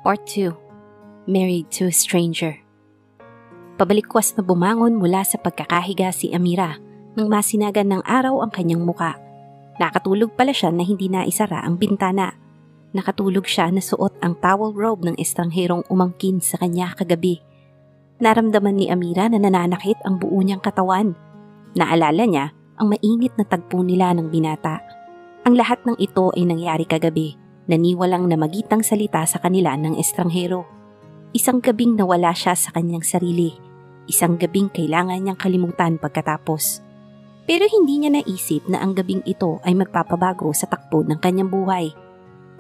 Part 2. Married to a Stranger. Pabalikwas na bumangon mula sa pagkakahiga si Amira nang masinagan ng araw ang kanyang muka. Nakatulog pala siya na hindi naisara ang bintana. Nakatulog siya na suot ang towel robe ng estrangherong umangkin sa kanya kagabi. Naramdaman ni Amira na nananakit ang buo niyang katawan. Naalala niya ang mainit na tagpo nila ng binata. Ang lahat ng ito ay nangyari kagabi. Naniwalang na magitang salita sa kanila ng estranghero. Isang gabing nawala siya sa kanyang sarili. Isang gabing kailangan niyang kalimutan pagkatapos. Pero hindi niya naisip na ang gabing ito ay magpapabago sa takbo ng kanyang buhay.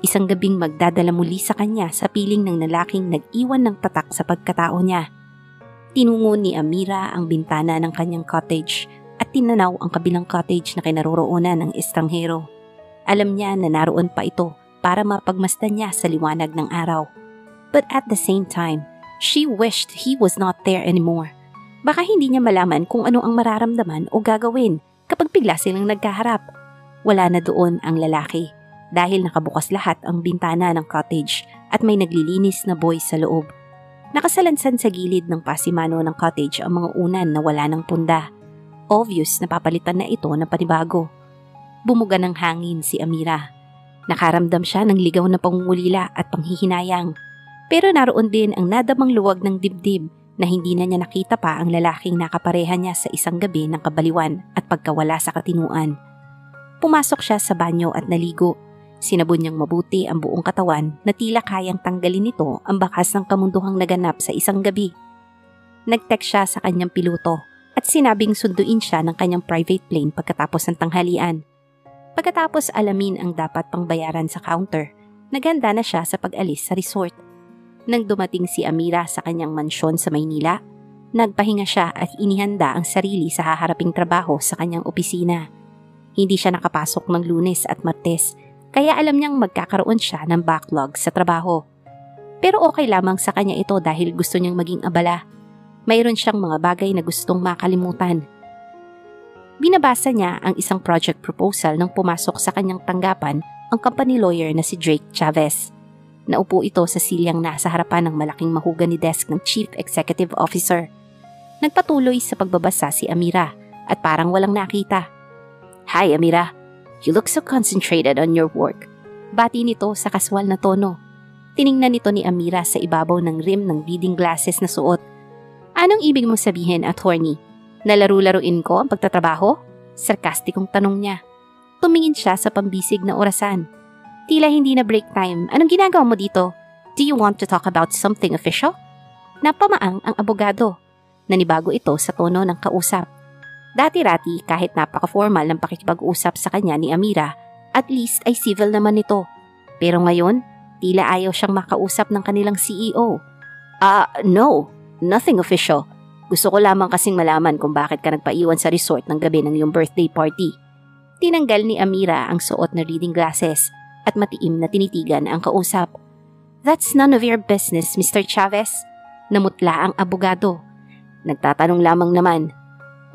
Isang gabing magdadala muli sa kanya sa piling ng lalaking nag-iwan ng tatak sa pagkatao niya. Tinungo ni Amira ang bintana ng kanyang cottage at tinanaw ang kabilang cottage na kinaroroonan ng estranghero. Alam niya na naroon pa ito para mapagmasdan niya sa liwanag ng araw. But at the same time, she wished he was not there anymore. Baka hindi niya malaman kung ano ang mararamdaman o gagawin kapag bigla silang nagkaharap. Wala na doon ang lalaki dahil nakabukas lahat ang bintana ng cottage at may naglilinis na boy sa loob. Nakasalansan sa gilid ng pasimano ng cottage ang mga unan na wala ng punda. Obvious na papalitan na ito ng panibago. Bumuga ng hangin si Amira. Nakaramdam siya ng ligaw na pangungulila at panghihinayang. Pero naroon din ang nadamang luwag ng dibdib na hindi na niya nakita pa ang lalaking nakapareha niya sa isang gabi ng kabaliwan at pagkawala sa katinuan. Pumasok siya sa banyo at naligo. Sinabon niyang mabuti ang buong katawan na tila kayang tanggalin nito ang bakas ng kamunduhang naganap sa isang gabi. Nag-text siya sa kanyang piloto at sinabing sunduin siya ng kanyang private plane pagkatapos ng tanghalian. Pagkatapos alamin ang dapat pang bayaran sa counter, naghanda na siya sa pag-alis sa resort. Nang dumating si Amira sa kanyang mansyon sa Maynila, nagpahinga siya at inihanda ang sarili sa haharaping trabaho sa kanyang opisina. Hindi siya nakapasok ng Lunes at Martes, kaya alam niyang magkakaroon siya ng backlog sa trabaho. Pero okay lamang sa kanya ito dahil gusto niyang maging abala. Mayroon siyang mga bagay na gustong makalimutan. Binabasa niya ang isang project proposal nang pumasok sa kanyang tanggapan ang company lawyer na si Drake Chavez. Naupo ito sa silyang nasa harapan ng malaking mahogany desk ng Chief Executive Officer. Nagpatuloy sa pagbabasa si Amira at parang walang nakita. "Hi Amira, you look so concentrated on your work." Bati nito sa kaswal na tono. Tiningnan nito ni Amira sa ibabaw ng rim ng reading glasses na suot. "Anong ibig mong sabihin, attorney? Nalaro-laruin ko ang pagtatrabaho?" Sarkastikong tanong niya. Tumingin siya sa pambisig na orasan. "Tila hindi na break time. Anong ginagawa mo dito? Do you want to talk about something official?" Napamaang ang abogado. Nanibago ito sa tono ng kausap. Dati-rati kahit napaka-formal ng pakikipag-usap sa kanya ni Amira, at least ay civil naman ito. Pero ngayon, tila ayaw siyang makausap ng kanilang CEO. No, nothing official. Gusto ko lamang kasing malaman kung bakit ka nagpaiwan sa resort ng gabi ng iyong birthday party." Tinanggal ni Amira ang suot na reading glasses at matiim na tinitigan ang kausap. "That's none of your business, Mr. Chavez." Namutla ang abogado. "Nagtatanong lamang naman.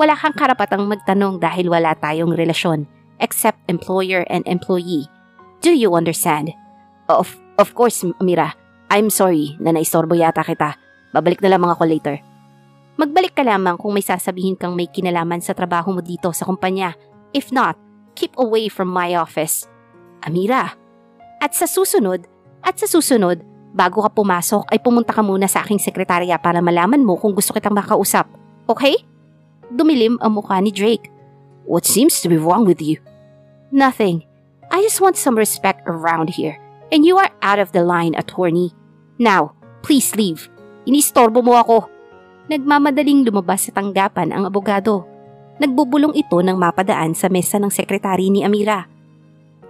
Wala kang karapatang magtanong dahil wala tayong relasyon except employer and employee. Do you understand?" Of course, Amira. I'm sorry na naistorbo yata kita. Babalik na lamang ako later." "Magbalik ka lamang kung may sasabihin kang may kinalaman sa trabaho mo dito sa kumpanya. If not, keep away from my office." "Amira, at sa susunod, bago ka pumasok ay pumunta ka muna sa aking sekretarya para malaman mo kung gusto kitang makausap. Okay?" Dumilim ang mukha ni Drake. "What seems to be wrong with you?" "Nothing. I just want some respect around here. And you are out of the line, attorney. Now, please leave. Inistorbo mo ako." Nagmamadaling lumabas sa tanggapan ang abogado. Nagbubulong ito nang mapadaan sa mesa ng sekretary ni Amira.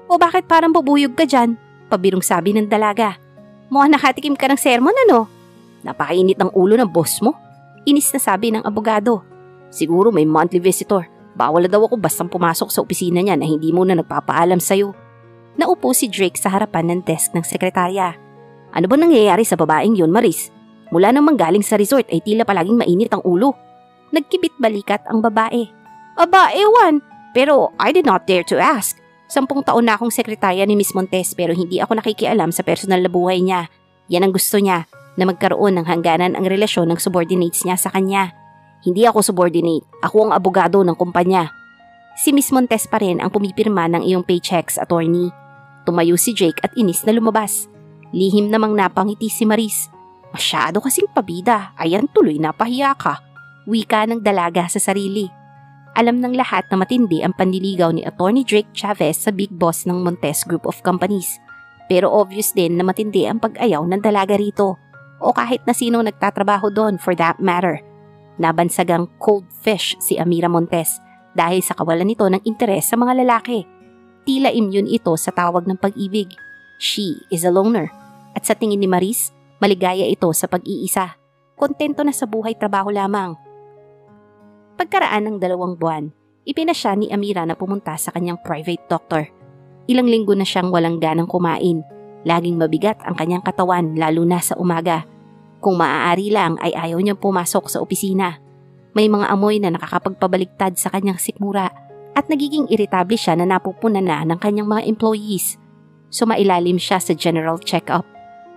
"O bakit parang bubuyog ka dyan?" Pabirong sabi ng dalaga. "Mukhang nakatikim ka ng sermon, ano?" "Napakainit ng ulo ng boss mo." Inis na sabi ng abogado. "Siguro may monthly visitor. Bawal na daw ako bastang pumasok sa opisina niya na hindi muna nagpapaalam sa'yo." Naupo si Drake sa harapan ng desk ng sekretarya. "Ano ba nangyayari sa babaeng yun, Maris? Mula nang manggaling sa resort ay tila palaging mainit ang ulo." Nagkibit balikat ang babae. "Aba, ewan. Pero I did not dare to ask. 10 taon na akong sekretarya ni Miss Montes pero hindi ako nakikialam sa personal na buhay niya. Yan ang gusto niya, na magkaroon ng hangganan ang relasyon ng subordinates niya sa kanya. Hindi ako subordinate, ako ang abogado ng kumpanya. Si Miss Montes pa rin ang pumipirma ng iyong paychecks, attorney. Tumayo si Jake at inis na lumabas. Lihim namang napangiti si Maris. Masyado kasing pabida, ayan tuloy napahiya ka. Wika ng dalaga sa sarili. Alam ng lahat na matindi ang panliligaw ni Attorney Drake Chavez sa big boss ng Montes Group of Companies. Pero obvious din na matindi ang pag-ayaw ng dalaga rito. O kahit na sino nagtatrabaho doon for that matter. Nabansagang cold fish si Amira Montes dahil sa kawalan nito ng interes sa mga lalaki. Tila immune ito sa tawag ng pag-ibig. She is a loner. At sa tingin ni Maris, maligaya ito sa pag-iisa. Kontento na sa buhay trabaho lamang. Pagkaraan ng 2 buwan, ipinasya ni Amira na pumunta sa kanyang private doctor. Ilang linggo na siyang walang ganang kumain. Laging mabigat ang kanyang katawan lalo na sa umaga. Kung maaari lang ay ayaw niyang pumasok sa opisina. May mga amoy na nakakapagpabaliktad sa kanyang sikmura at nagiging iritable siya na napupunan na ng kanyang mga employees. Sumailalim siya sa general check-up.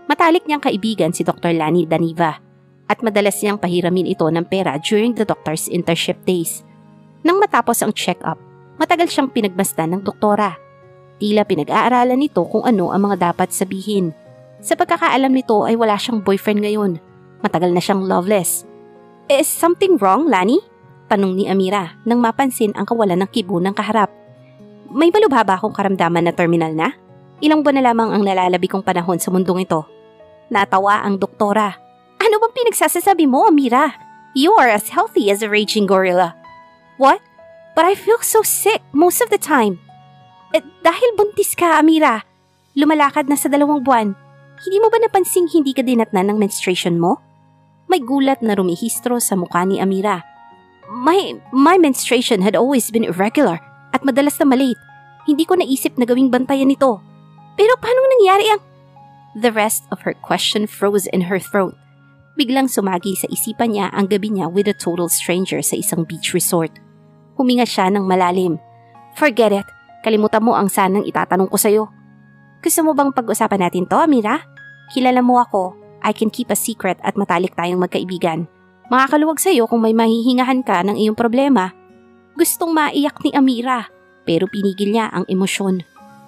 Matalik niyang kaibigan si Dr. Lani Daniva at madalas niyang pahiramin ito ng pera during the doctor's internship days. Nang matapos ang check-up, matagal siyang pinagmasdan ng doktora. Tila pinag-aaralan nito kung ano ang mga dapat sabihin. Sa pagkakaalam nito ay wala siyang boyfriend ngayon. Matagal na siyang loveless. Is something wrong, Lani? Tanong ni Amira nang mapansin ang kawalan ng kibo ng kaharap. May malubha ba akong karamdaman na terminal na? Ilang buwan na lamang ang nalalabi kong panahon sa mundong ito. Natawa ang doktora. Ano bang pinagsasasabi mo, Amira? You are as healthy as a raging gorilla. What? But I feel so sick most of the time. Dahil buntis ka, Amira. Lumalakad na sa 2 buwan. Hindi mo ba napansing hindi ka dinatnan ng menstruation mo? May gulat na rumihistro sa mukha ni Amira. My menstruation had always been irregular at madalas na malate. Hindi ko naisip na gawing bantayan ito. Pero paano nangyari ang... The rest of her question froze in her throat. Biglang sumagi sa isipan niya ang gabi niya with a total stranger sa isang beach resort. Huminga siya ng malalim. Forget it. Kalimutan mo ang sanang itatanong ko sa'yo. Gusto mo bang pag-usapan natin to, Amira? Kilala mo ako. I can keep a secret at matalik tayong magkaibigan. Makakaluwag sa'yo kung may mahihingahan ka ng iyong problema. Gustong maiyak ni Amira, pero pinigil niya ang emosyon.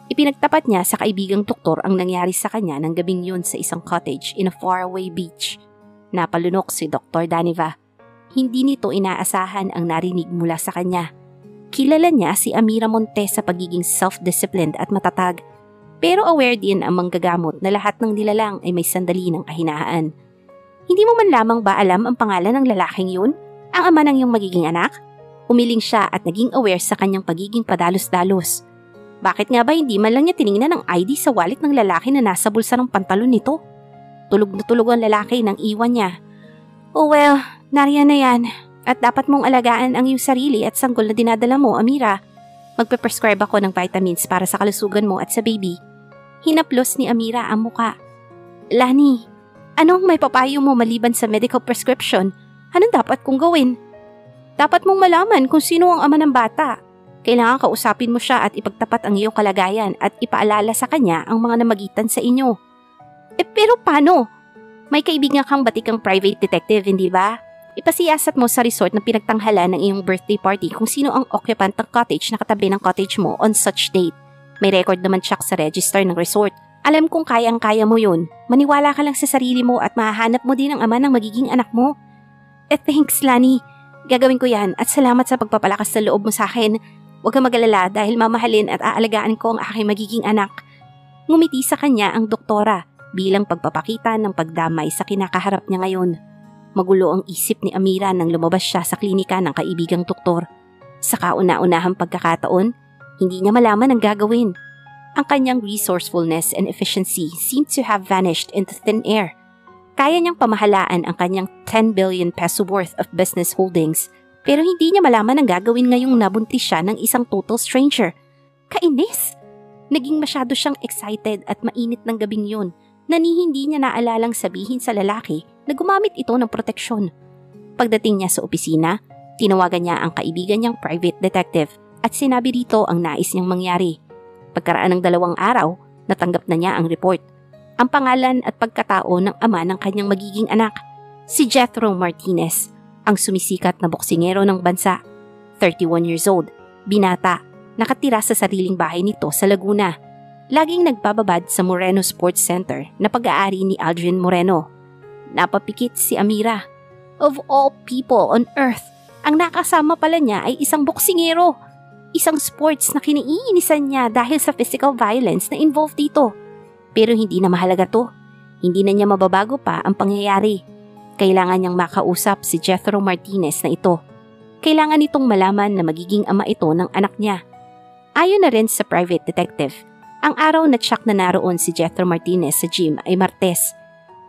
Ipinagtapat niya sa kaibigang doktor ang nangyari sa kanya ng gabing yun sa isang cottage in a faraway beach. Napalunok si Dr. Daniva. Hindi nito inaasahan ang narinig mula sa kanya. Kilala niya si Amira Montes sa pagiging self-disciplined at matatag. Pero aware din ang manggagamot na lahat ng nilalang ay may sandali ng kahinaan. Hindi mo man lamang ba alam ang pangalan ng lalaking yun? Ang ama ng iyong magiging anak? Umiling siya at naging aware sa kanyang pagiging padalos-dalos. Bakit nga ba hindi man lang niya tiningnan ang ID sa wallet ng lalaki na nasa bulsa ng pantalon nito? Tulog na tulog ang lalaki nang iwan niya. Oh well, nariyan na yan. At dapat mong alagaan ang iyong sarili at sanggol na dinadala mo, Amira. Magpe-prescribe ako ng vitamins para sa kalusugan mo at sa baby. Hinaplos ni Amira ang muka. Lani, anong may papayo mo maliban sa medical prescription? Anong dapat kong gawin? Dapat mong malaman kung sino ang ama ng bata. Kailangan kausapin mo siya at ipagtapat ang iyong kalagayan at ipaalala sa kanya ang mga namagitan sa inyo. Pero paano? May kaibigan kang batikang private detective, hindi ba? Ipasiyasat mo sa resort na pinagtanghala ng iyong birthday party kung sino ang occupant ng cottage na katabi ng cottage mo on such date. May record naman siya sa register ng resort. Alam kong kayang-kaya mo yun. Maniwala ka lang sa sarili mo at mahahanap mo din ang ama ng magiging anak mo. Thanks, Lani. Gagawin ko yan at salamat sa pagpapalakas sa loob mo sa akin. Huwag kang mag-alala dahil mamahalin at aalagaan ko ang aking magiging anak. Ngumiti sa kanya ang doktora bilang pagpapakita ng pagdamay sa kinakaharap niya ngayon. Magulo ang isip ni Amira nang lumabas siya sa klinika ng kaibigang doktor. Sa kauna-unahang pagkakataon, hindi niya malaman ang gagawin. Ang kanyang resourcefulness and efficiency seemed to have vanished into thin air. Kaya niyang pamahalaan ang kanyang 10 billion peso worth of business holdings, pero hindi niya malaman ang gagawin ngayong nabuntis siya ng isang total stranger. Kainis! Naging masyado siyang excited at mainit ng gabing yun na hindi niya naalalang sabihin sa lalaki na gumamit ito ng proteksyon. Pagdating niya sa opisina, tinawagan niya ang kaibigan niyang private detective at sinabi rito ang nais niyang mangyari. Pagkaraan ng 2 araw, natanggap na niya ang report. ang pangalan at pagkatao ng ama ng kanyang magiging anak, si Jethro Martinez, ang sumisikat na boksingero ng bansa. 31 years old, binata, nakatira sa sariling bahay nito sa Laguna. Laging nagbababad sa Moreno Sports Center na pag-aari ni Aldrin Moreno. Napapikit si Amira. Of all people on earth, ang nakasama pala niya ay isang boksingero. Isang sports na kiniinisan niya dahil sa physical violence na involved dito. Pero hindi na mahalaga to. Hindi na niya mababago pa ang pangyayari. Kailangan niyang makausap si Jethro Martinez na ito. Kailangan itong malaman na magiging ama ito ng anak niya. Ayon na rin sa private detective, ang araw na tsak na naroon si Jethro Martinez sa gym ay Martes.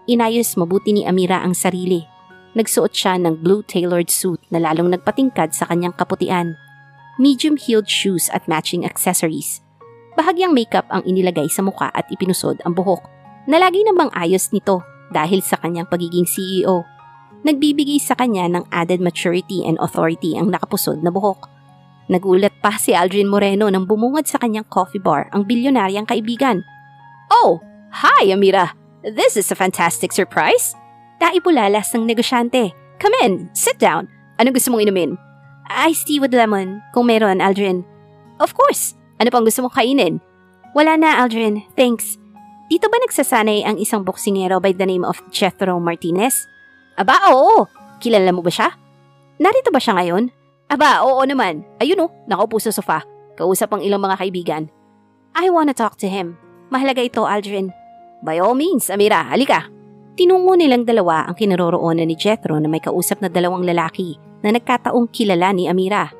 Inayos mabuti ni Amira ang sarili. Nagsuot siya ng blue tailored suit na lalong nagpatingkad sa kanyang kaputian. Medium-heeled shoes at matching accessories. Bahagyang makeup ang inilagay sa muka at ipinusod ang buhok na lagi namang ayos nito dahil sa kanyang pagiging CEO. Nagbibigay sa kanya ng added maturity and authority ang nakapusod na buhok. Nagulat pa si Aldrin Moreno nang bumungad sa kanyang coffee bar ang bilyonaryang kaibigan. "Oh, hi Amira! This is a fantastic surprise!" Naibulalas ng negosyante. "Come in, sit down. Anong gusto mong inumin?" "Iced tea with lemon, kung meron, Aldrin." "Of course! Ano pang gusto mong kainin?" "Wala na, Aldrin. Thanks." "Dito ba nagsasanay ang isang boksingero by the name of Jethro Martinez?" "Aba, oo. Kilala mo ba siya?" "Narito ba siya ngayon?" "Aba, oo naman. Ayun nakaupo sa sofa. Kausap ang ilang mga kaibigan." "I wanna talk to him. Mahalaga ito, Aldrin." "By all means, Amira. Halika." Tinungo nilang dalawa ang kinaroroonan ni Jethro na may kausap na dalawang lalaki na nagkataong kilala ni Amira.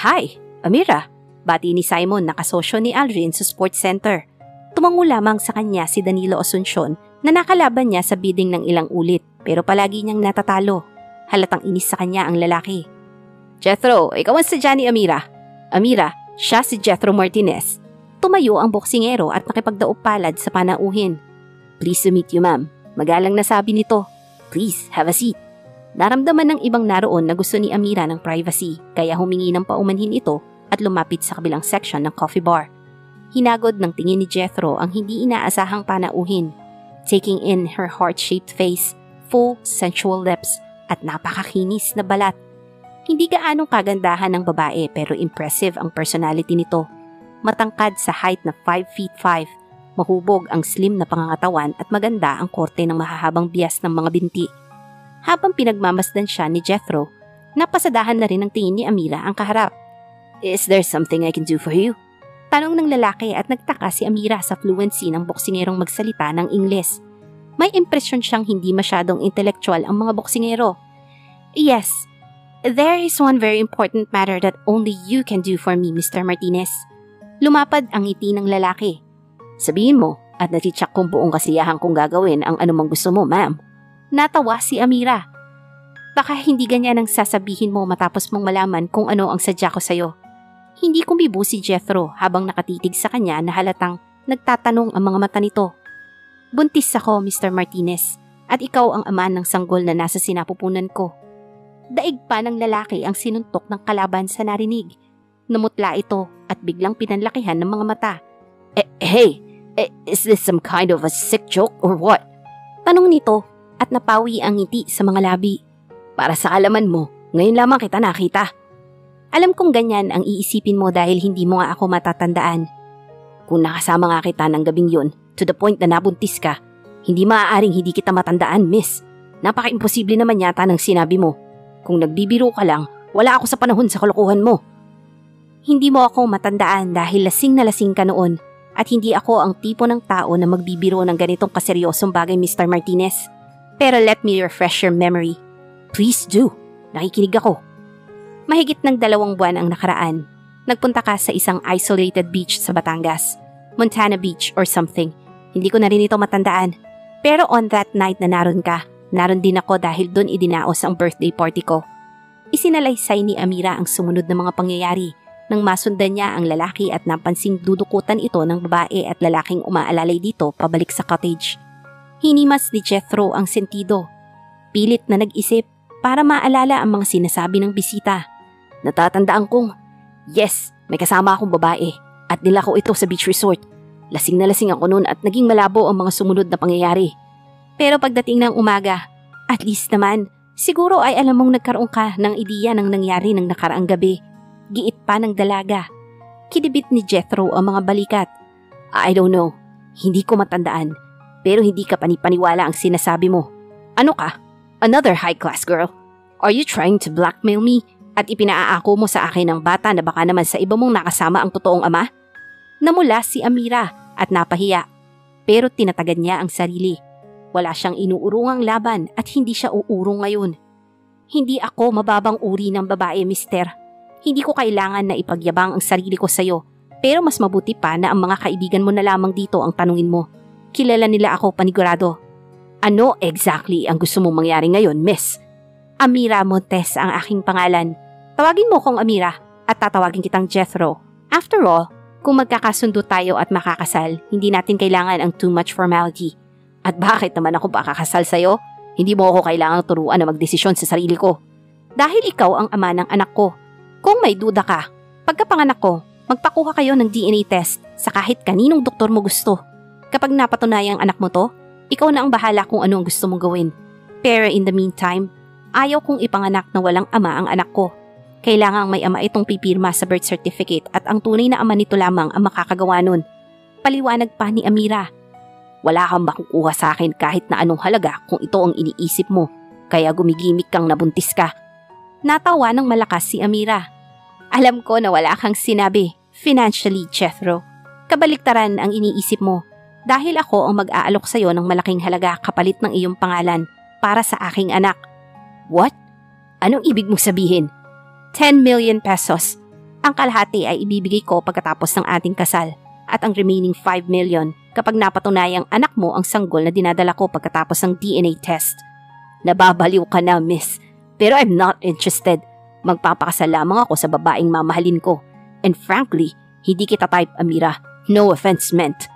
"Hi, Amira." Bati ni Simon na kasosyo ni Aldrin sa sports center. Tumango lamang sa kanya si Danilo Asuncion na nakalaban niya sa bidding ng ilang ulit pero palagi niyang natatalo. Halatang inis sa kanya ang lalaki. "Jethro, ikaw ang sadya ni Amira." "Amira, siya si Jethro Martinez." Tumayo ang boksingero at nakipagdaop palad sa panauhin. "Pleased to meet you, ma'am." Magalang na sabi nito. "Please, have a seat." Naramdaman ng ibang naroon na gusto ni Amira ng privacy kaya humingi ng paumanhin ito at lumapit sa kabilang section ng coffee bar. Hinagod ng tingin ni Jethro ang hindi inaasahang panauhin, taking in her heart-shaped face, full sensual lips at napakakinis na balat. Hindi gaanong kagandahan ng babae pero impressive ang personality nito. Matangkad sa height na 5'5", mahubog ang slim na pangangatawan at maganda ang korte ng mahahabang bias ng mga binti. Habang pinagmamasdan siya ni Jethro, napasadahan na rin ng tingin ni Amira ang kaharap. "Is there something I can do for you?" Tanong ng lalaki at nagtaka si Amira sa fluency ng boksingerong magsalita ng Ingles. May impresyon siyang hindi masyadong intellectual ang mga boksingero. "Yes, there is one very important matter that only you can do for me, Mr. Martinez." Lumapad ang ngiti ng lalaki. "Sabihin mo at natitsak kong buong kasiyahan kong gagawin ang anumang gusto mo, ma'am." Natawa si Amira. "Baka hindi ganyan ang sasabihin mo matapos mong malaman kung ano ang sadya ko sa'yo." Hindi kumibo si Jethro habang nakatitig sa kanya na halatang nagtatanong ang mga mata nito. "Buntis ako, Mr. Martinez, at ikaw ang ama ng sanggol na nasa sinapupunan ko." Daig pa ng lalaki ang sinuntok ng kalaban sa narinig. Namutla ito at biglang pinanlakihan ng mga mata. Hey, is this some kind of a sick joke or what?" Tanong nito at napawi ang ngiti sa mga labi. "Para sa kalaman mo, ngayon lamang kita nakita." "Alam kong ganyan ang iisipin mo dahil hindi mo nga ako matatandaan." "Kung nakasama nga kita ng gabing yun, to the point na nabuntis ka, hindi maaaring hindi kita matandaan, miss. Napaka-imposible naman yata ng sinabi mo. Kung nagbibiro ka lang, wala ako sa panahon sa kalokohan mo." "Hindi mo ako matandaan dahil lasing na lasing ka noon at hindi ako ang tipo ng tao na magbibiro ng ganitong kaseryosong bagay, Mr. Martinez. Pero let me refresh your memory." "Please do. Nakikinig ako." Mahigit ng 2 buwan ang nakaraan. Nagpunta ka sa isang isolated beach sa Batangas. Montana Beach or something. Hindi ko na rin ito matandaan. Pero on that night na naroon ka, naroon din ako dahil doon idinaos ang birthday party ko. Isinalaysay ni Amira ang sumunod na mga pangyayari nang masundan niya ang lalaki at napansing dudukutan ito ng babae at lalaking umaalalay dito pabalik sa cottage. Hinimas ni Jethro ang sentido. Pilit na nag-isip para maalala ang mga sinasabi ng bisita. "Natatandaan kong, yes, may kasama akong babae at nila ko ito sa beach resort. Lasing na lasing ako noon at naging malabo ang mga sumunod na pangyayari. Pero pagdating ng umaga, at least naman, siguro ay alam mong nagkaroon ka ng ideya ng nangyari ng nakaraang gabi. Giit pa ng dalaga. Kinibit ni Jethro ang mga balikat. I don't know, hindi ko matandaan, pero hindi ka panipaniwala ang sinasabi mo. Ano ka? Another high-class girl? Are you trying to blackmail me at ipinaaako mo sa akin ng bata na baka naman sa iba mong nakasama ang totoong ama? Namula si Amira at napahiya, pero tinatagad niya ang sarili. Wala siyang inuurungang laban at hindi siya uurong ngayon. Hindi ako mababang uri ng babae, mister. Hindi ko kailangan na ipagyabang ang sarili ko sa'yo, pero mas mabuti pa na ang mga kaibigan mo na lamang dito ang tanungin mo. Kilala nila ako panigurado. Ano exactly ang gusto mong mangyari ngayon, miss? Amira Montes ang aking pangalan. Tawagin mo kong Amira at tatawagin kitang Jethro. After all, kung magkakasundo tayo at makakasal, hindi natin kailangan ang too much formality. At bakit naman ako pakakasal sa'yo? Hindi mo ako kailangang turuan na magdesisyon sa sarili ko. Dahil ikaw ang ama ng anak ko. Kung may duda ka, pagkapanganak ko, magpakuha kayo ng DNA test sa kahit kaninong doktor mo gusto. Kapag napatunayang anak mo to, ikaw na ang bahala kung ano ang gusto mong gawin. Pero in the meantime, ayaw kong ipanganak na walang ama ang anak ko. Kailangang may ama itong pipirma sa birth certificate at ang tunay na ama nito lamang ang makakagawa nun. Paliwanag pa ni Amira. Wala kang makukuha sa akin kahit na anong halaga kung ito ang iniisip mo, kaya gumigimik kang nabuntis ka. Natawa ng malakas si Amira. Alam ko na wala kang sinabi, financially, Jethro. Kabaliktaran ang iniisip mo, dahil ako ang mag-aalok sa'yo ng malaking halaga kapalit ng iyong pangalan para sa aking anak. What? Anong ibig mong sabihin? 10 million pesos. Ang kalahati ay ibibigay ko pagkatapos ng ating kasal at ang remaining 5 million kapag napatunayang anak mo ang sanggol na dinadala ko pagkatapos ng DNA test. Nababaliw ka na, miss. Pero I'm not interested. Magpapakasal lamang ako sa babaeng mamahalin ko. And frankly, hindi kita type, Amira. No offense meant.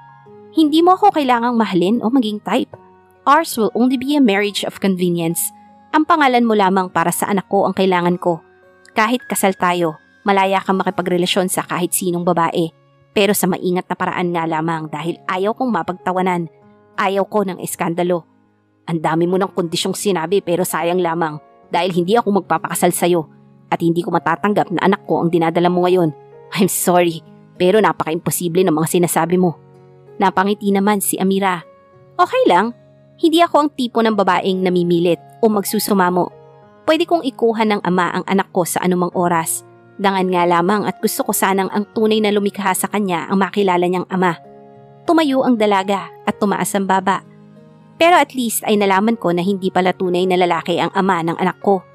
Hindi mo ako kailangang mahalin o maging type. Ours will only be a marriage of convenience. Ang pangalan mo lamang para sa anak ko ang kailangan ko. Kahit kasal tayo, malaya kang makipagrelasyon sa kahit sinong babae. Pero sa maingat na paraan nga lamang dahil ayaw kong mapagtawanan. Ayaw ko ng eskandalo. Ang dami mo ng kondisyong sinabi pero sayang lamang dahil hindi ako magpapakasal sa'yo at hindi ko matatanggap na anak ko ang dinadala mo ngayon. I'm sorry, pero napaka-imposible ng mga sinasabi mo. Napangiti naman si Amira. Okay lang, hindi ako ang tipo ng babaeng namimilit o magsusumamo. Pwede kong ikuha ng ama ang anak ko sa anumang oras. Dangan nga lamang at gusto ko sanang ang tunay na lumikha sa kanya ang makilala niyang ama. Tumayo ang dalaga at tumaas ang baba. Pero at least ay nalaman ko na hindi pala tunay na lalaki ang ama ng anak ko.